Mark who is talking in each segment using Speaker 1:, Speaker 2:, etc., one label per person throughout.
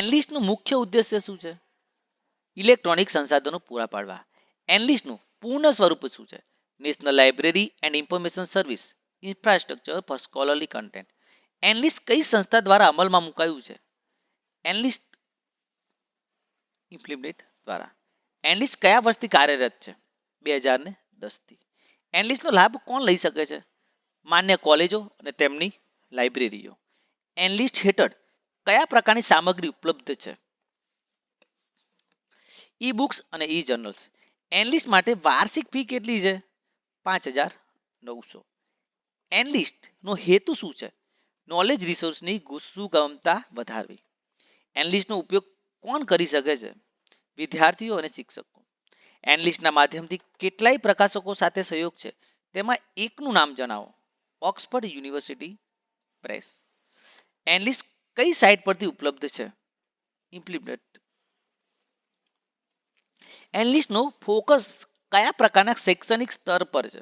Speaker 1: એનલિસ્ટનું મુખ્ય ઉદ્દેશ્ય શું છે? ઇલેક્ટ્રોનિક સંસાધનો પૂરા પાડવા. એનલિસ્ટનું પૂર્ણ સ્વરૂપ શું છે? National library and information service infrastructure for scholarly content. N LIST કઈ સંસ્થા દ્વારા અમલમાં મુકાયું છે? એનલિસ્ટ ઇમ્પ્લિમેન્ટ દ્વારા. એનલિસ્ટ કયા વર્ષથી કાર્યરત છે? 2010 થી. એનલિસ્ટનો લાભ કોણ લઈ શકે છે? માન્ય કોલેજો અને તેમની લાઇબ્રેરીઓ. એનલિસ્ટ હેઠળ કયા પ્રકારની સામગ્રી ઉપલબ્ધ છે? ઈ બુક્સ અને ઈ જર્નલ્સ. એનલિસ્ટ માટે વાર્ષિક ફી કેટલી છે? 5,900. એનલિસ્ટ નો હેતુ શું છે? નોલેજ રિસોર્સની સુગમતા વધારવી. એનલિસ્ટનો ઉપયોગ કોણ કરી શકે છે? વિદ્યાર્થીઓ અને શિક્ષકો. એનલિસ્ટના માધ્યમથી કેટલાય પ્રકાશકો સાથે સહયોગ છે. તેમાં એકનું નામ જણાવો. Oxford university press. એનલિસ્ટ કઈ સાઇટ પરથી ઉપલબ્ધ છે? ઇમ્પ્લિમેન્ટ. એનલિસ્ટનો ફોકસ કયા પ્રકારના શૈક્ષણિક સ્તર પર છે?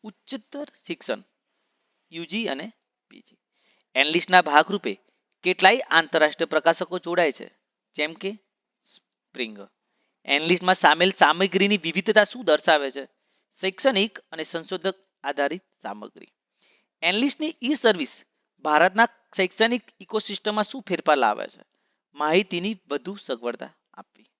Speaker 1: ઉચ્ચતર શિક્ષણ યુજી અને પીજી. એનલિસ્ટના ભાગરૂપે કેટલાય આંતરરાષ્ટ્રીય પ્રકાશકો જોડાય છે, જેમ કે સ્પ્રિંગ. એનલિસ્ટમાં સામેલ સામગ્રીની વિવિધતા શું દર્શાવે છે? શૈક્ષણિક અને સંશોધક આધારિત સામગ્રી. એનલિસ્ટની ઈ સર્વિસ ભારતના શૈક્ષણિક ઇકોસિસ્ટમમાં શું ફેરફાર લાવે છે? માહિતીની વધુ સગવડતા આપવી.